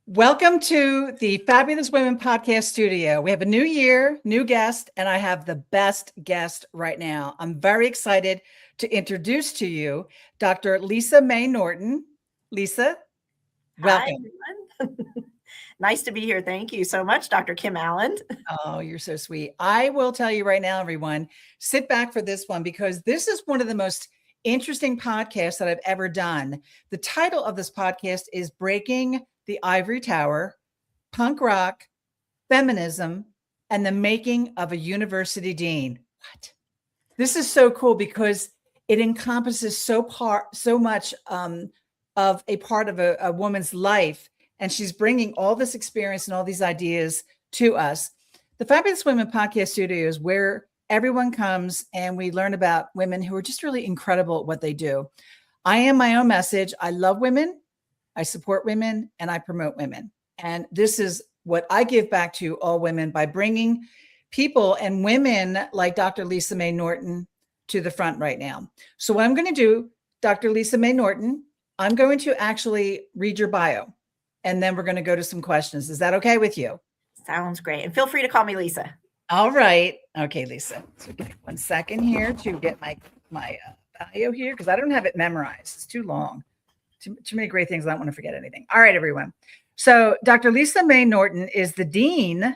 Welcome to the Fabulous Women Podcast Studio. We have a new year, new guest, and I have the best guest right now. I'm very excited to introduce to you Dr. Lisa May Norton. Lisa, Hi, welcome. everyone. Nice to be here. Thank you so much, Dr. Kim Allen. Oh, you're so sweet. I will tell you right now, everyone, sit back for this one because this is one of the most interesting podcasts that I've ever done. The title of this podcast is Breaking the Ivory Tower, Punk Rock, Feminism, and the Making of a University Dean. What? This is so cool because it encompasses so much of a part of a woman's life, and she's bringing all this experience and all these ideas to us. The Fabulous Women Podcast Studio is where everyone comes and we learn about women who are just really incredible at what they do. I am my own message. I love women, I support women, and I promote women. And this is what I give back to all women by bringing people and women like Dr. Lisa May Norton to the front right now. So what I'm going to do, Dr. Lisa May Norton, I'm going to actually read your bio, and then we're going to go to some questions. Is that okay with you? Sounds great. And feel free to call me Lisa. All right. Okay, Lisa. So give me 1 second here to get my bio here because I don't have it memorized. It's too long. Too many great things. I don't want to forget anything. All right, everyone. So Dr. Lisa May Norton is the Dean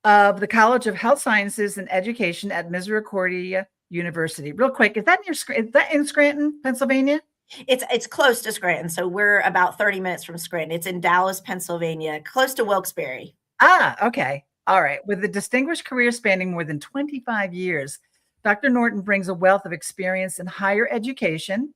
of the College of Health Sciences and Education at Misericordia University. Real quick, is that in Scranton, Pennsylvania? It's close to Scranton. So we're about 30 minutes from Scranton. It's in Dallas, Pennsylvania, close to Wilkes-Barre. Ah, okay. All right. With a distinguished career spanning more than 25 years, Dr. Norton brings a wealth of experience in higher education,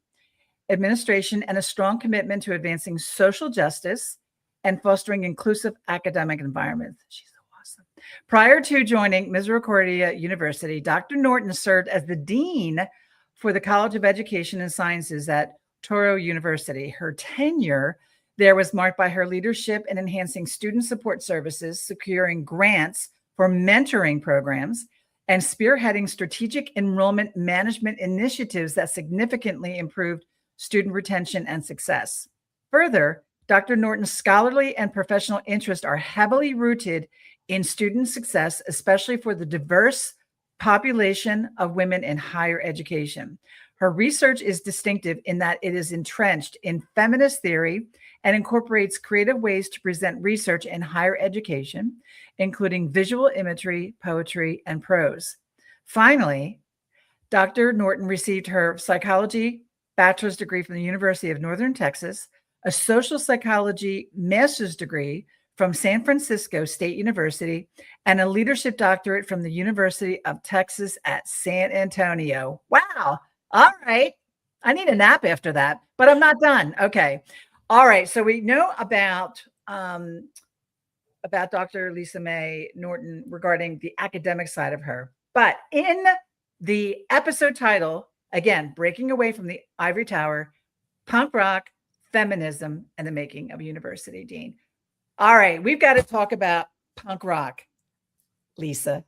administration, and a strong commitment to advancing social justice and fostering inclusive academic environments. She's so awesome. Prior to joining Misericordia University, Dr. Norton served as the Dean for the College of Education and Sciences at Touro University. Her tenure there was marked by her leadership in enhancing student support services, securing grants for mentoring programs, and spearheading strategic enrollment management initiatives that significantly improved student retention and success. Further, Dr. Norton's scholarly and professional interests are heavily rooted in student success, especially for the diverse population of women in higher education. Her research is distinctive in that it is entrenched in feminist theory and incorporates creative ways to present research in higher education, including visual imagery, poetry, and prose. Finally, Dr. Norton received her psychology bachelor's degree from the University of Northern Texas, a social psychology master's degree from San Francisco State University, and a leadership doctorate from the University of Texas at San Antonio. Wow. All right. I need a nap after that, but I'm not done. Okay. All right. So we know about Dr. Lisa May Norton regarding the academic side of her. But in the episode title, again, breaking away from the ivory tower, punk rock, feminism, and the making of a university dean. All right. We've got to talk about punk rock, Lisa.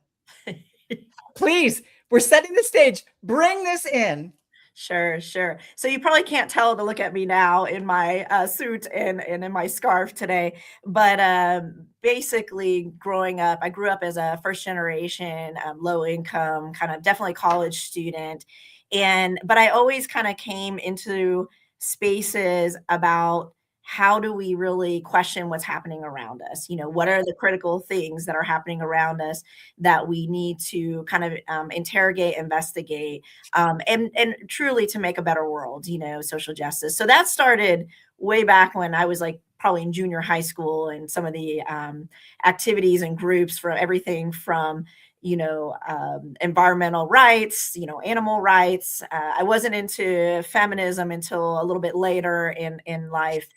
Please, we're setting the stage. Bring this in. Sure. So you probably can't tell to look at me now in my suit and in my scarf today. But basically, growing up, I grew up as a first generation, low income, kind of definitely college student. But I always kind of came into spaces about how do we really question what's happening around us? What are the critical things that are happening around us that we need to kind of interrogate, investigate, and truly to make a better world, social justice. So that started way back when I was like probably in junior high school, and some of the activities and groups for everything from environmental rights, animal rights. I wasn't into feminism until a little bit later in life.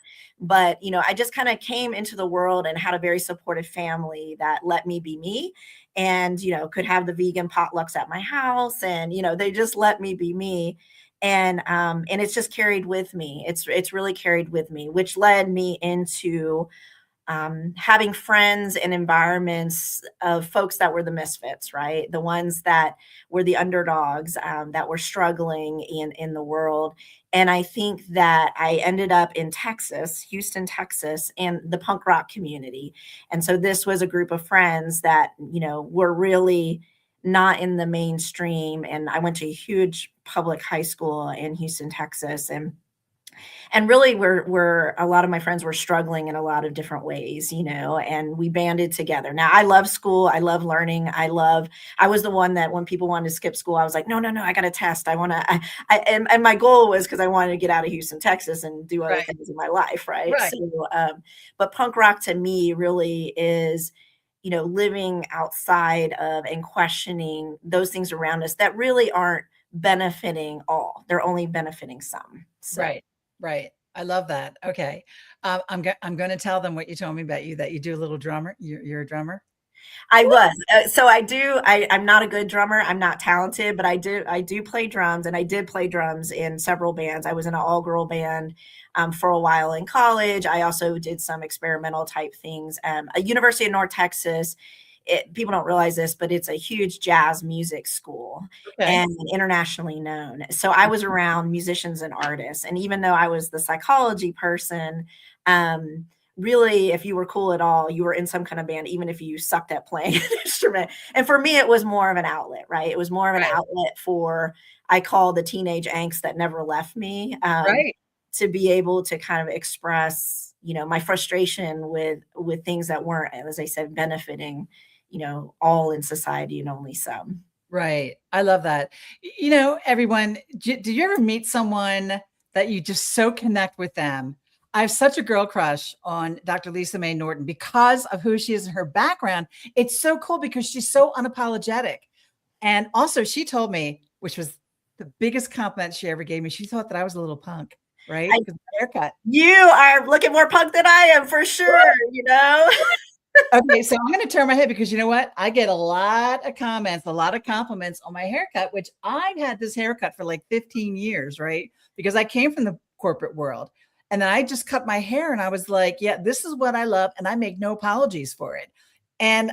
But, I just kind of came into the world and had a very supportive family that let me be me and, could have the vegan potlucks at my house. And, they just let me be me. And it's just carried with me. It's really carried with me, which led me into having friends and environments of folks that were the misfits, right? The ones that were the underdogs, that were struggling in the world. And I think that I ended up in Texas, Houston, Texas, and the punk rock community. And so this was a group of friends that, were really not in the mainstream. And I went to a huge public high school in Houston, Texas. And really we're a lot of my friends were struggling in a lot of different ways, and we banded together. Now I love school, I love learning, I was the one that when people wanted to skip school, I was like, no, no, no, I got a test, I want to, and my goal was because I wanted to get out of Houston, Texas, and do other Right. things in my life, right? Right. So but punk rock to me really is, living outside of and questioning those things around us that really aren't benefiting all, they're only benefiting some. So Right. Right. I love that. Okay. I'm going to tell them what you told me about you, that you do a little drummer. You're a drummer. I was. So I do. I'm not a good drummer. I'm not talented, but I do play drums, and I did play drums in several bands. I was in an all girl band for a while in college. I also did some experimental type things. At University of North Texas, people don't realize this, but it's a huge jazz music school Okay. and internationally known. So I was around musicians and artists, and even though I was the psychology person, um, really, if you were cool at all, you were in some kind of band, even if you sucked at playing an instrument. And for me, it was more of an outlet, right? It was more of an Right. outlet for, I call the teenage angst that never left me, Right. to be able to kind of express, my frustration with things that weren't, as I said, benefiting, all in society and only some. Right. I love that. Everyone, do you ever meet someone that you just so connect with them? I have such a girl crush on Dr. Lisa Mae Norton because of who she is and her background. It's so cool because she's so unapologetic. And also, she told me, which was the biggest compliment she ever gave me, she thought that I was a little punk, right? I, Because of my haircut. you are looking more punk than I am for sure, Okay, so I'm going to turn my head because you know what? I get a lot of comments, a lot of compliments on my haircut, which I've had this haircut for like 15 years, right? Because I came from the corporate world. And then I just cut my hair and I was like, yeah, this is what I love. And I make no apologies for it. And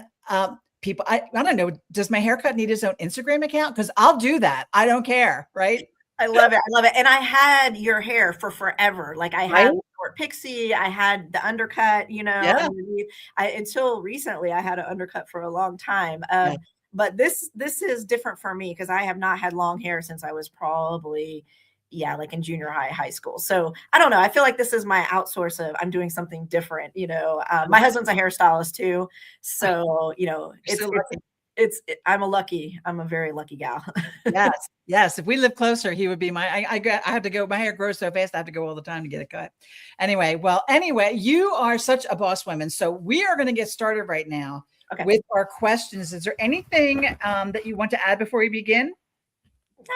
people, I don't know, does my haircut need its own Instagram account? Because I'll do that. I don't care, right? I love it. I love it. And I had your hair for forever. Like I Right? had short pixie, I had the undercut, Yeah. underneath. Until recently I had an undercut for a long time. Yeah. But this is different for me because I have not had long hair since I was probably, yeah, like in junior high, high school. So I don't know. I feel like this is my outsource of I'm doing something different. My husband's a hairstylist too, so You're so lucky. I'm a very lucky gal. Yes, yes. If we live closer, he would be my. I have to go. My hair grows so fast. I have to go all the time to get it cut. Anyway, you are such a boss woman. So we are going to get started right now Okay. with our questions. Is there anything that you want to add before we begin?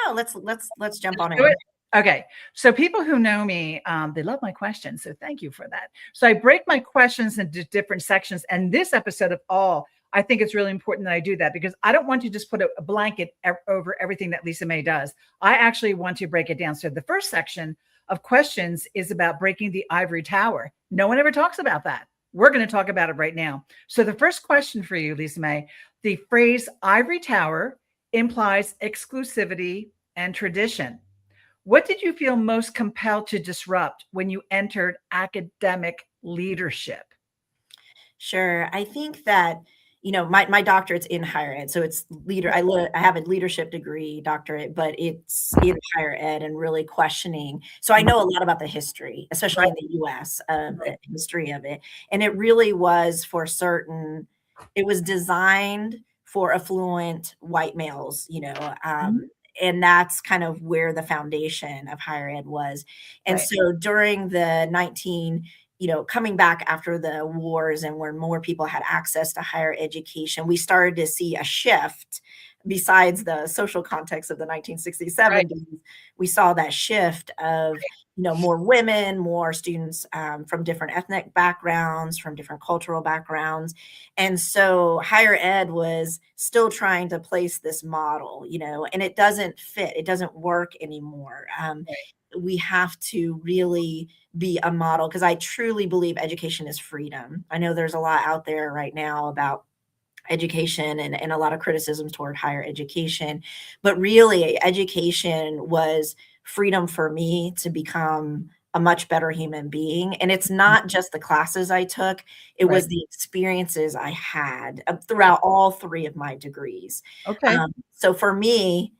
No, let's jump on Do in. it. Okay. So people who know me, they love my questions. So thank you for that. So I break my questions into different sections. And this episode of all, I think it's really important that I do that because I don't want to just put a blanket over everything that Lisa Mae does. I actually want to break it down. So the first section of questions is about breaking the ivory tower. No one ever talks about that. We're going to talk about it right now. So the first question for you, Lisa Mae, the phrase ivory tower implies exclusivity and tradition. What did you feel most compelled to disrupt when you entered academic leadership? Sure. I think that, my doctorate's in higher ed. So it's leader. I have a leadership degree doctorate, but it's in higher ed and really questioning. So I know a lot about the history, especially Right, in the US, right, the history of it. And it really was for certain, it was designed for affluent white males, mhm, and that's kind of where the foundation of higher ed was. And right, so during the coming back after the wars and where more people had access to higher education, we started to see a shift besides the social context of the 1960s, right, 70s. We saw that shift of, more women, more students from different ethnic backgrounds, from different cultural backgrounds. And so higher ed was still trying to place this model, and it doesn't fit, it doesn't work anymore. we have to really be a model, because I truly believe education is freedom. I know there's a lot out there right now about education and a lot of criticisms toward higher education, but really education was freedom for me to become a much better human being. And it's not just the classes I took, it Right. was the experiences I had throughout all three of my degrees. Okay. So for me,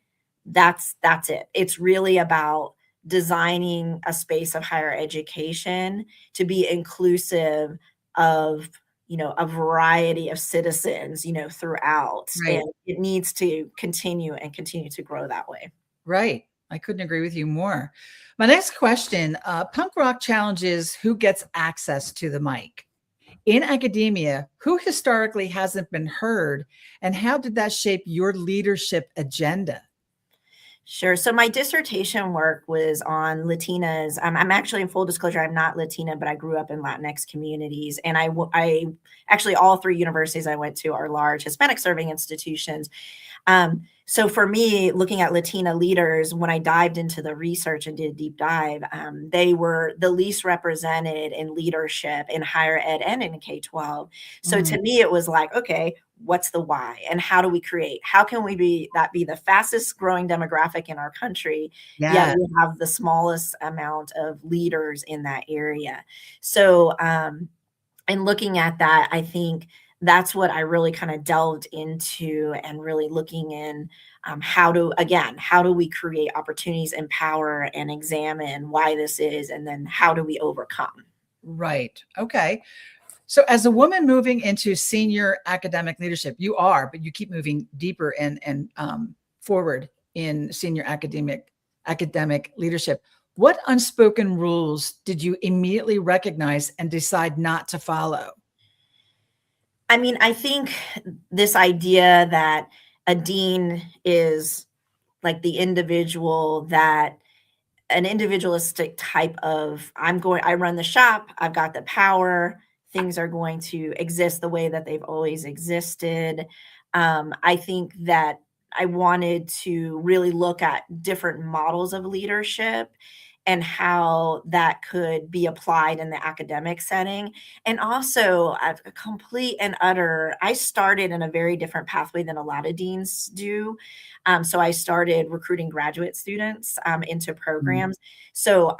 that's it. It's really about designing a space of higher education to be inclusive of, a variety of citizens, throughout, and Right. it needs to continue to grow that way. Right. I couldn't agree with you more. My next question, punk rock challenges who gets access to the mic. In academia, who historically hasn't been heard, and how did that shape your leadership agenda? Sure. So my dissertation work was on Latinas. I'm actually, in full disclosure, I'm not Latina, but I grew up in Latinx communities, and I actually, all three universities I went to are large Hispanic serving institutions. So for me, looking at Latina leaders, when I dived into the research and did a deep dive, they were the least represented in leadership in higher ed and in K-12. So Mm, to me, it was like, okay, what's the why, and how do we create? How can we be the fastest growing demographic in our country, yet yeah. we have the smallest amount of leaders in that area? So, and looking at that, I think that's what I really kind of delved into, and really looking in, how do we create opportunities, empower, and examine why this is, and then how do we overcome? Right. Okay. So, as a woman moving into senior academic leadership, you are, but you keep moving deeper and forward in senior academic leadership. What unspoken rules did you immediately recognize and decide not to follow? I mean, I think this idea that a dean is like the individual that an individualistic type of, I run the shop, I've got the power, things are going to exist the way that they've always existed. I think that I wanted to really look at different models of leadership and how that could be applied in the academic setting. And also, a complete and utter, I started in a very different pathway than a lot of deans do. So I started recruiting graduate students into Mm, programs. So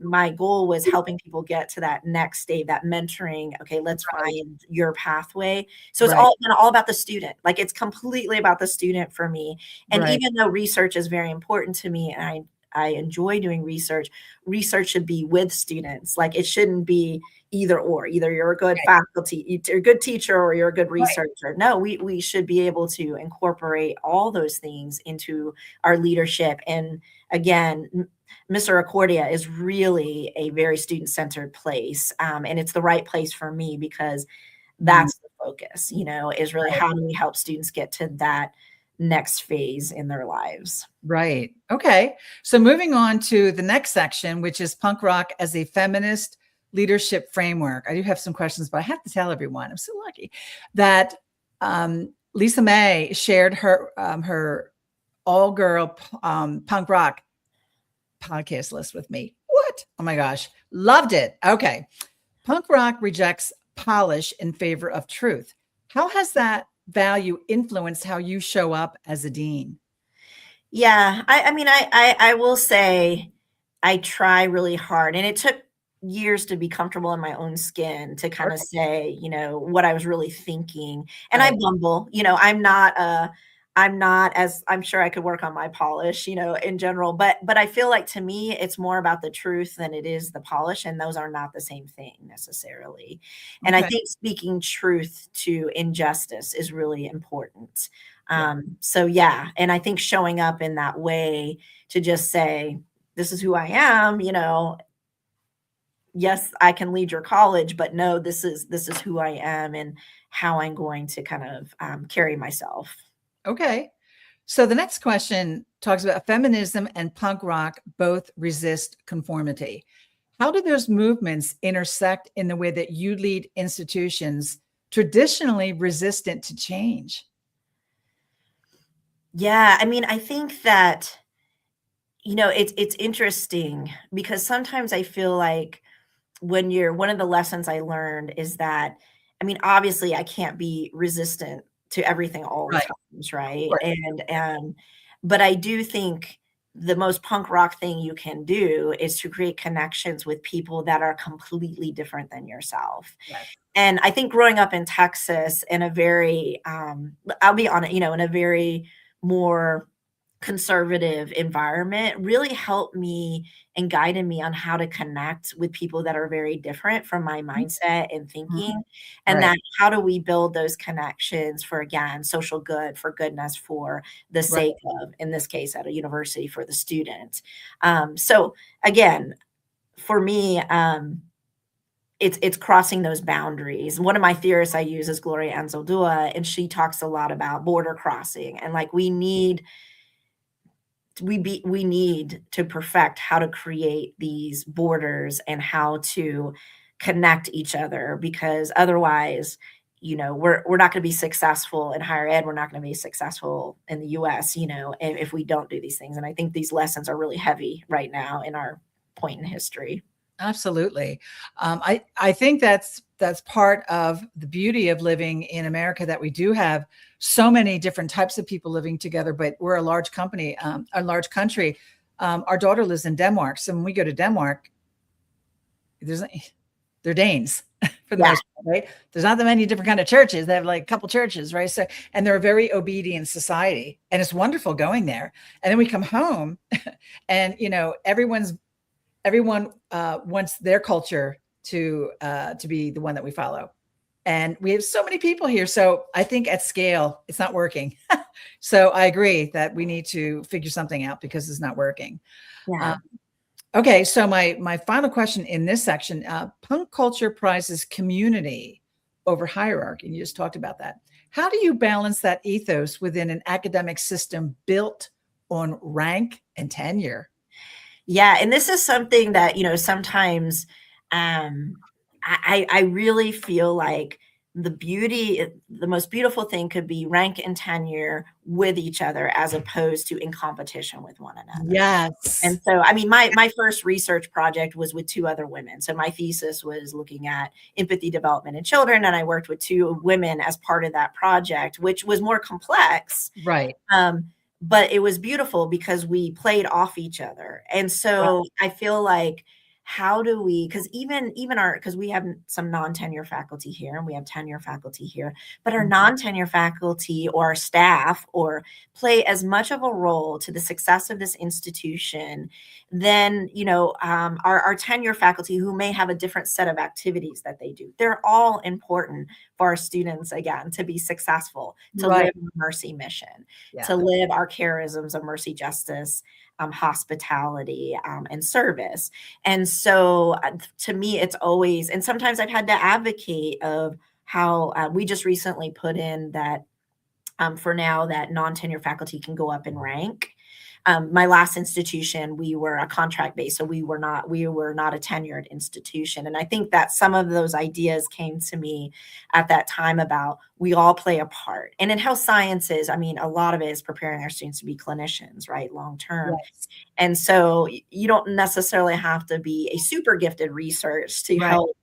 my goal was helping people get to that next stage, that mentoring. Okay, let's right. find your pathway. So it's Right. all about the student. Like, it's completely about the student for me. And Right. even though research is very important to me, and I enjoy doing research, research should be with students. Like, it shouldn't be either or. Either you're a good Right. faculty, you're a good teacher, or you're a good Right. researcher. No, we should be able to incorporate all those things into our leadership. And again, Mr. Accordia is really a very student-centered place. And it's the right place for me, because Mm, that's the focus, is really right. how do we help students get to that next phase in their lives. Right. Okay. So moving on to the next section, which is punk rock as a feminist leadership framework. I do have some questions, but I have to tell everyone, I'm so lucky that Lisa May shared her all girl punk rock podcast list with me. What? Oh my gosh. Loved it. Okay. Punk rock rejects polish in favor of truth. How has that value influenced how you show up as a dean? Yeah, I mean, I will say I try really hard, and it took years to be comfortable in my own skin to kind of Okay. say, what I was really thinking. And I Right. bumble, I'm not, as I'm sure I could work on my polish, in general, but I feel like, to me it's more about the truth than it is the polish, and those are not the same thing necessarily. And I Okay. think speaking truth to injustice is really important. Yeah. So yeah, and I think showing up in that way to just say, this is who I am, yes, I can lead your college, but no, this is who I am, and how I'm going to kind of carry myself. Okay. So the next question talks about feminism and punk rock both resist conformity. How do those movements intersect in the way that you lead institutions traditionally resistant to change? Yeah, I mean, I think that it's interesting because sometimes I feel like when you're one of the lessons I learned is that, I mean, obviously I can't be resistant to everything all the Right. times, Of right? course. And but I do think the most punk rock thing you can do is to create connections with people that are completely different than yourself. Yes. And I think growing up in Texas in a very, I'll be honest, in a very more conservative environment really helped me and guided me on how to connect with people that are very different from my Mhm. mindset and Mhm. thinking. And Right. that how do we build those connections for, again, social good, for goodness, for the Right. sake of, in this case, at a university, for the student. So again, for me, it's crossing those boundaries. One of my theorists I use is Gloria Anzaldúa, and she talks a lot about border crossing and like we need to perfect how to create these borders and how to connect each other, because otherwise, we're not going to be successful in higher ed. We're not going to be successful in the US, if we don't do these things. And I think these lessons are really heavy right now in our point in history. Absolutely. I think that's part of the beauty of living in America, that we do have so many different types of people living together, but we're a large company, a large country. Our daughter lives in Denmark. So when we go to Denmark, there's they're Danes for the Yeah. most part, right? There's not that many different kind of churches. They have like a couple churches, right? So, and they're a very obedient society, and it's wonderful going there. And then we come home, and everyone wants their culture to be the one that we follow. And we have so many people here. So I think at scale, it's not working. So I agree that we need to figure something out because it's not working. Uh, Yeah. okay, so my final question in this section: punk culture prizes community over hierarchy. And you just talked about that. How do you balance that ethos within an academic system built on rank and tenure? Yeah, and this is something that, sometimes, um, I really feel like the most beautiful thing could be rank and tenure with each other as opposed to in competition with one another. Yes. And so, I mean, my first research project was with 2 other women. So my thesis was looking at empathy development in children, and I worked with 2 women as part of that project, which was more complex. Right. Um, but it was beautiful because we played off each other. And Right. so I feel like how do we, because even our, because we have some non-tenure faculty here and we have tenure faculty here, but our Mhm. non-tenure faculty or our staff or play as much of a role to the success of this institution than our tenure faculty who may have a different set of activities that they do. They're all important for our students, again, to be successful, to Right. live the mercy mission, Yeah. to live our charisms of mercy, justice, hospitality, and service. And so to me, it's always, and sometimes I've had to advocate of how we just recently put in that for now that non-tenure faculty can go up in rank. My last institution, we were a contract based, so we were not a tenured institution. And I think that some of those ideas came to me at that time about we all play a part. And in health sciences, I mean, a lot of it is preparing our students to be clinicians, right, long term. Yes. And so you don't necessarily have to be a super gifted research to Right. help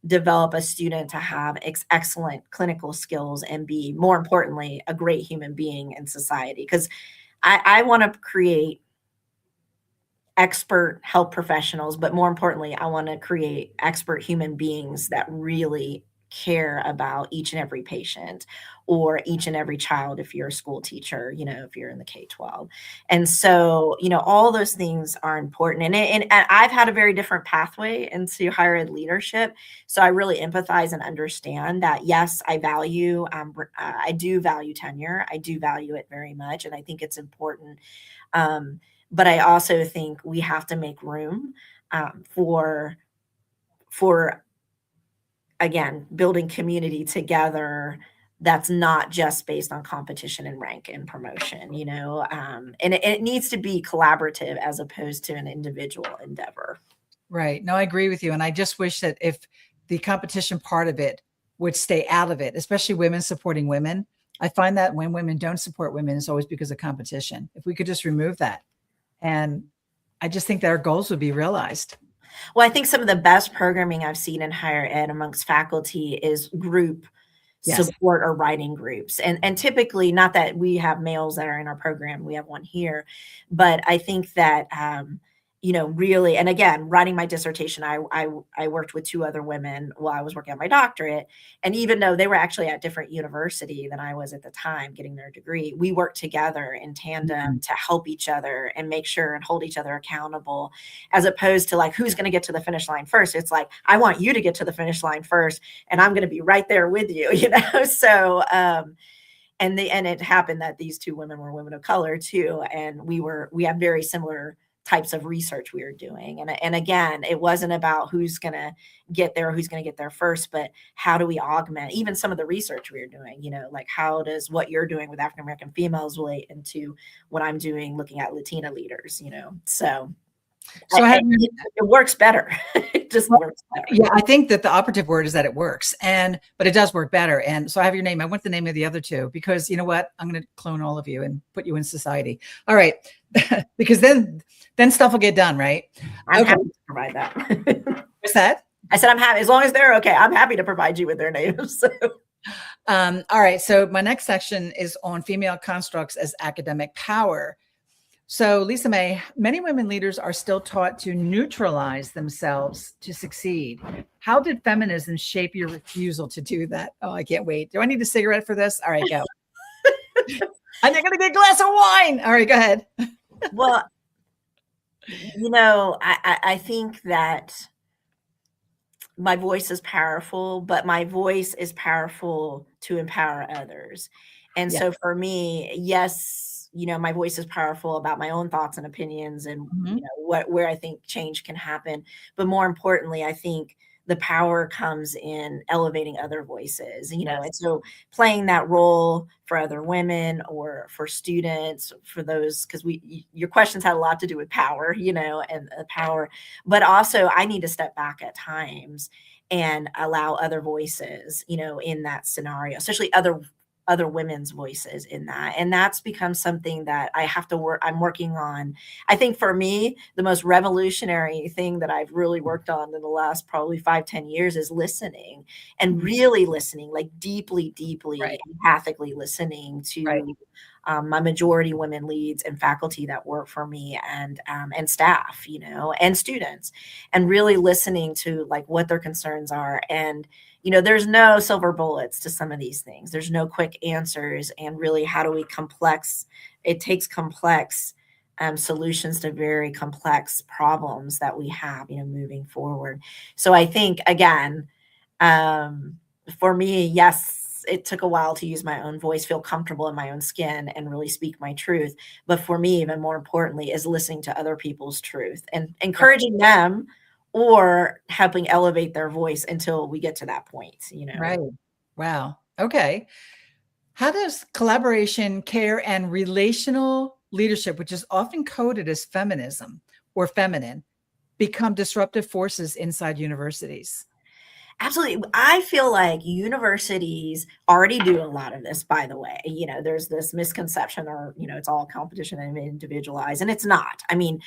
develop a student to have excellent clinical skills and be, more importantly, a great human being in society. Because I want to create expert health professionals, but more importantly, I want to create expert human beings that really care about each and every patient or each and every child if you're a school teacher, if you're in the K-12. And so, all those things are important. And I've had a very different pathway into higher ed leadership. So I really empathize and understand that, yes, I do value tenure. I do value it very much. And I think it's important. But I also think we have to make room for again building community together that's not just based on competition and rank and promotion, and it needs to be collaborative as opposed to an individual endeavor. Right. No, I agree with you. And I just wish that if the competition part of it would stay out of it, especially women supporting women. I find that when women don't support women, it's always because of competition. If we could just remove that and I just think that our goals would be realized. Well, I think some of the best programming I've seen in higher ed amongst faculty is group Yes. support or writing groups. And typically, not that we have males that are in our program, we have one here, but I think that really, and again, writing my dissertation, I worked with two other women while I was working on my doctorate, and even though they were actually at different university than I was at the time getting their degree, we worked together in tandem to help each other and make sure and hold each other accountable, as opposed to like who's going to get to the finish line first. It's like I want you to get to the finish line first, and I'm going to be right there with you, So and it happened that these two women were women of color too, and we have very similar types of research we were doing. And again, it wasn't about who's going to get there, who's going to get there first, but how do we augment even some of the research we were doing, like how does what you're doing with African American females relate into what I'm doing looking at Latina leaders, so So it works better. It just works better. Yeah, I think that the operative word is that it works, but it does work better. And so I have your name. I want the name of the other two because you know what? I'm going to clone all of you and put you in society. All right, because then stuff will get done, right? I'm happy to provide that. What's that? I said I'm happy as long as they're okay. I'm happy to provide you with their names. All right. So my next section is on female constructs as academic power. So, Lisa May, many women leaders are still taught to neutralize themselves to succeed. How did feminism shape your refusal to do that? Oh, I can't wait. Do I need a cigarette for this? All right, go. I'm going to get a glass of wine. All right, go ahead. Well, I think that my voice is powerful, but my voice is powerful to empower others. And so for me, yes, my voice is powerful about my own thoughts and opinions and where I think change can happen. But more importantly, I think the power comes in elevating other voices, and so playing that role for other women or for students, for those, because your questions had a lot to do with power, and power, but also I need to step back at times and allow other voices, in that scenario, especially other women's voices in that. And that's become something that I have to work, I'm working on. I think for me, the most revolutionary thing that I've really worked on in the last probably 5-10 years is listening, and really listening, like deeply, empathically listening to my majority women leads and faculty that work for me, and staff, and students, and really listening to like what their concerns are. And there's no silver bullets to some of these things. There's no quick answers. And really, how do we it takes complex solutions to very complex problems that we have, moving forward. So I think, again, for me, yes, it took a while to use my own voice, feel comfortable in my own skin, and really speak my truth. But for me, even more importantly, is listening to other people's truth and encouraging them, or helping elevate their voice until we get to that point, Right. Wow. Okay. How does collaboration, care, and relational leadership, which is often coded as feminism or feminine, become disruptive forces inside universities? Absolutely. I feel like universities already do a lot of this, by the way. There's this misconception, or, it's all competition and individualized, and it's not. I mean,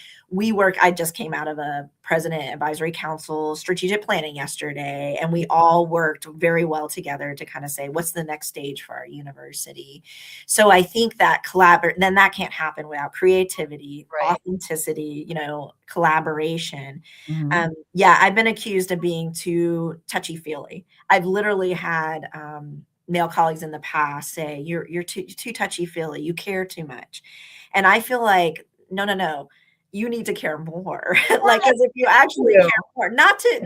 I just came out of a President Advisory Council strategic planning yesterday, and we all worked very well together to kind of say, what's the next stage for our university? So I think that then that can't happen without creativity, authenticity, collaboration. I've been accused of being too touchy-feely. I've literally had male colleagues in the past say, you're too touchy-feely, you care too much. And I feel like, no, you need to care more. Like, as if you actually care more, not to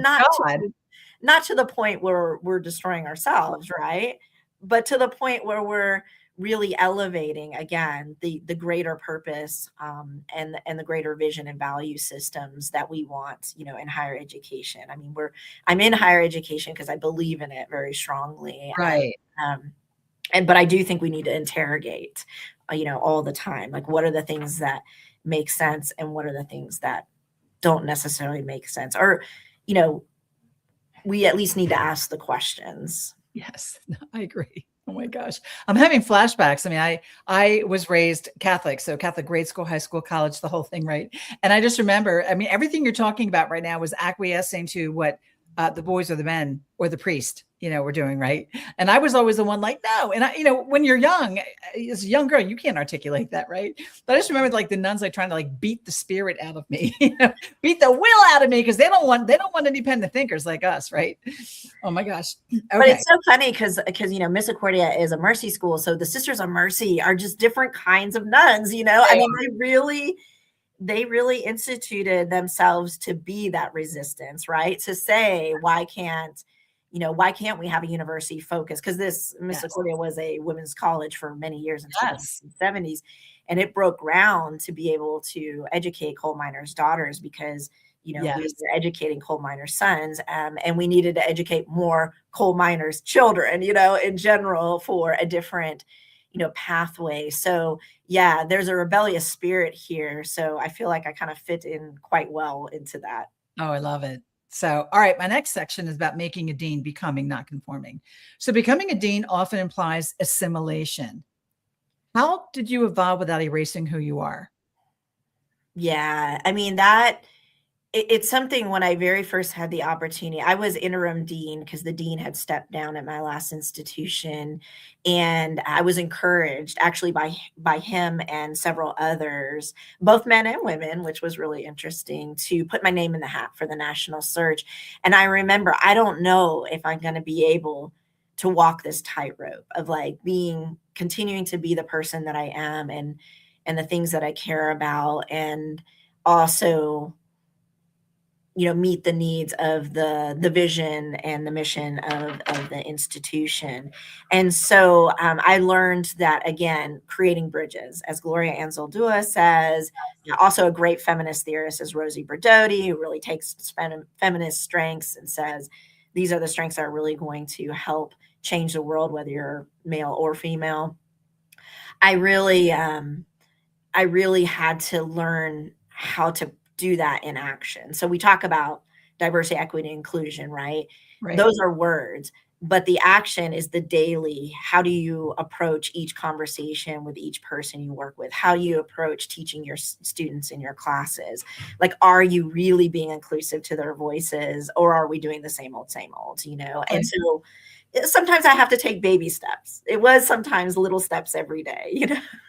the point where we're destroying ourselves, right? But to the point where we're really elevating, again, the greater purpose and the greater vision and value systems that we want, in higher education. I mean, I'm in higher education because I believe in it very strongly. Right. But I do think we need to interrogate, all the time, like what are the things that make sense and what are the things that don't necessarily make sense, or, we at least need to ask the questions. Yes, I agree. Oh my gosh. I'm having flashbacks. I mean, I was raised Catholic, so Catholic grade school, high school, college, the whole thing, right? And I just remember, I mean, everything you're talking about right now was acquiescing to what the boys or the men or the priest, were doing, right? And I was always the one like, no. And when you're young, as a young girl, you can't articulate that, right? But I just remember like the nuns like trying to like beat the spirit out of me, beat the will out of me because they don't want independent thinkers like us, right? Oh my gosh. But Okay. it's so funny because Misericordia is a mercy school, so the Sisters of Mercy are just different kinds of nuns. I mean, they really instituted themselves to be that resistance, right? To say, why can't we have a university focus? Because this Misericordia was a women's college for many years until the 1970s, and it broke ground to be able to educate coal miners' daughters because we were educating coal miners' sons, and we needed to educate more coal miners' children, in general for a different pathway. So yeah, there's a rebellious spirit here. So I feel like I kind of fit in quite well into that. Oh, I love it. So, all right, my next section is about making a dean, becoming, not conforming. So becoming a dean often implies assimilation. How did you evolve without erasing who you are? Yeah, I mean, it's something. When I very first had the opportunity, I was interim dean because the dean had stepped down at my last institution, and I was encouraged actually by him and several others, both men and women, which was really interesting, to put my name in the hat for the national search. And I remember, I don't know if I'm going to be able to walk this tightrope of like continuing to be the person that I am, and the things that I care about, and also meet the needs of the vision and the mission of the institution. And so I learned that, again, creating bridges, as Gloria Anzaldúa says. Also a great feminist theorist is Rosie Braidotti, who really takes feminist strengths and says these are the strengths that are really going to help change the world, whether you're male or female. I really had to learn how to do that in action. So we talk about diversity, equity, inclusion, right? Right. Those are words, but the action is the daily. How do you approach each conversation with each person you work with? How do you approach teaching your students in your classes? Like, are you really being inclusive to their voices, or are we doing the same old, Right. And so sometimes I have to take baby steps. It was sometimes little steps every day,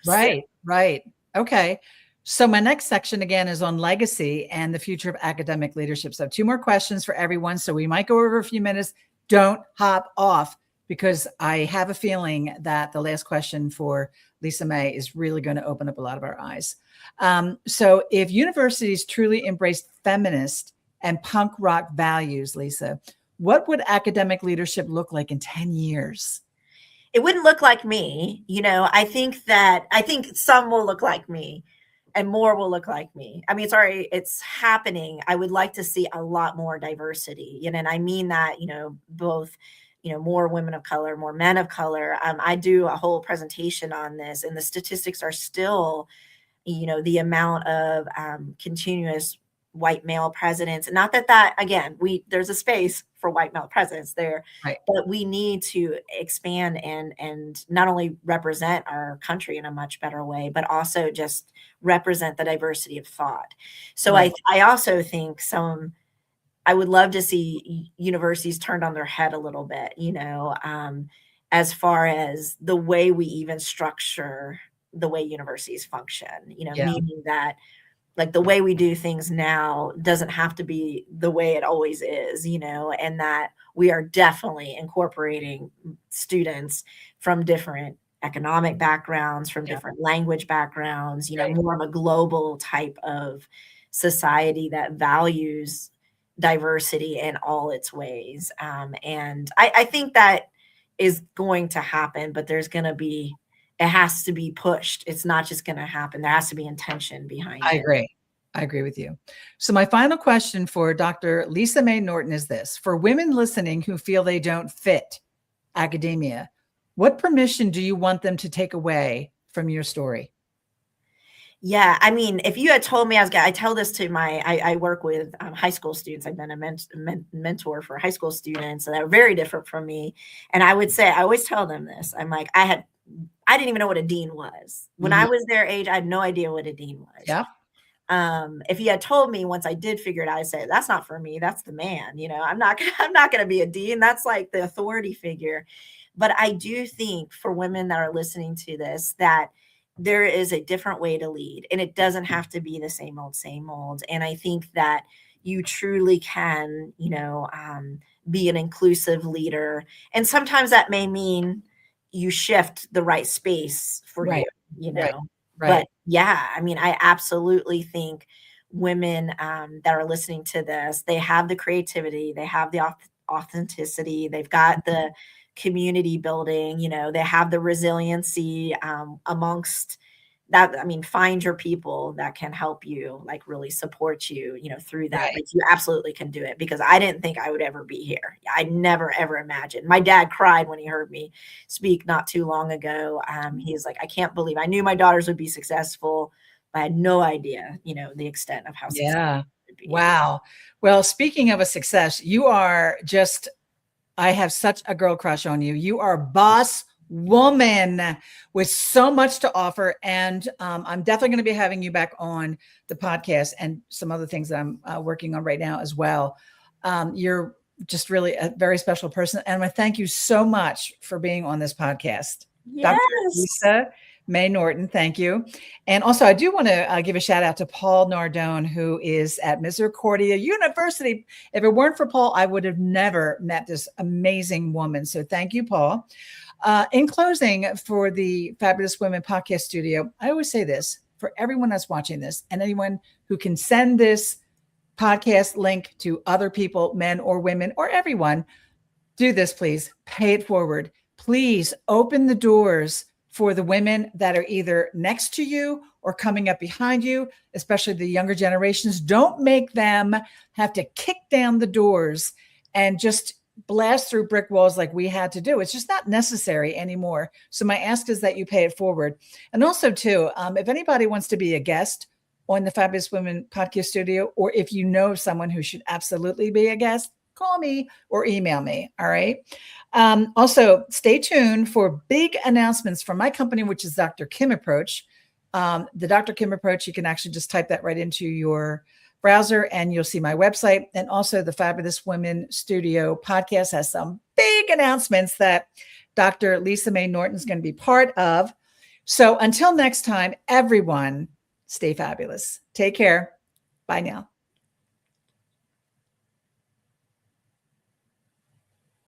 Right. So. Right. Okay. So my next section again is on legacy and the future of academic leadership. So 2 more questions for everyone. So we might go over a few minutes. Don't hop off, because I have a feeling that the last question for Lisa May is really going to open up a lot of our eyes. So if universities truly embraced feminist and punk rock values, Lisa, what would academic leadership look like in 10 years? It wouldn't look like me. I think some will look like me and more will look like me. I mean, it's happening. I would like to see a lot more diversity, and I mean that, both, more women of color, more men of color. I do a whole presentation on this, and the statistics are still, the amount of continuous white male presidents. Not that again, there's a space for white male presidents there, right, but we need to expand and not only represent our country in a much better way, but also just represent the diversity of thought. So right. I also think I would love to see universities turned on their head a little bit, as far as the way we even structure the way universities function, meaning that, like, the way we do things now doesn't have to be the way it always is, and that we are definitely incorporating students from different economic backgrounds, from different language backgrounds, Right. more of a global type of society that values diversity in all its ways. And I think that is going to happen, but it has to be pushed. It's not just going to happen. There has to be intention behind I it. agree. I agree with you. So my final question for Dr. Lisa May Norton is this: for women listening who feel they don't fit academia, what permission do you want them to take away from your story? Yeah, I mean, if you had told me I tell this to I work with high school students. I've been a mentor for high school students that are very different from me. And I would say, I always tell them this. I'm like, I didn't even know what a dean was. When I Mhm. was their age, I had no idea what a dean was. Yep. If you had told me once I did figure it out, I said, that's not for me. That's the man. I'm not, I'm not going to be a dean. That's like the authority figure. But I do think for women that are listening to this, that there is a different way to lead and it doesn't have to be the same old, same old. And I think that you truly can, be an inclusive leader. And sometimes that may mean you shift the right space for Right. you, Right. but Right. yeah, I mean, I absolutely think women that are listening to this, they have the creativity, they have the authenticity, they've got the community building, they have the resiliency amongst that. I mean, find your people that can help you, like really support you, through that. Right. Like you absolutely can do it because I didn't think I would ever be here. I never ever imagined. My dad cried when he heard me speak not too long ago. He's like, I can't believe I knew my daughters would be successful, but I had no idea, the extent of how successful Yeah. it would be. Wow. Well, speaking of a success, you are just, I have such a girl crush on you. You are a boss woman with so much to offer. And I'm definitely going to be having you back on the podcast and some other things that I'm working on right now as well. You're just really a very special person. And I thank you so much for being on this podcast. Dr. Yes. Lisa May Norton, thank you. And also, I do want to give a shout out to Paul Nardone, who is at Misericordia University. If it weren't for Paul, I would have never met this amazing woman. So thank you, Paul. In closing, for the Fabulous Women Podcast Studio, I always say this for everyone that's watching this and anyone who can send this podcast link to other people, men or women or everyone, do this, please. Pay it forward. Please open the doors for the women that are either next to you or coming up behind you, especially the younger generations. Don't make them have to kick down the doors and just blast through brick walls like we had to do. It's just not necessary anymore. So my ask is that you pay it forward. And also, too, if anybody wants to be a guest on the Fabulous Women Podcast Studio, or if you know someone who should absolutely be a guest, call me or email me. All right. Also, stay tuned for big announcements from my company, which is Dr. Kim Approach. The Dr. Kim Approach, you can actually just type that right into your browser and you'll see my website. And also, the Fabulous Women Studio podcast has some big announcements that Dr. Lisa May Norton is going to be part of. So until next time, everyone, stay fabulous. Take care. Bye now.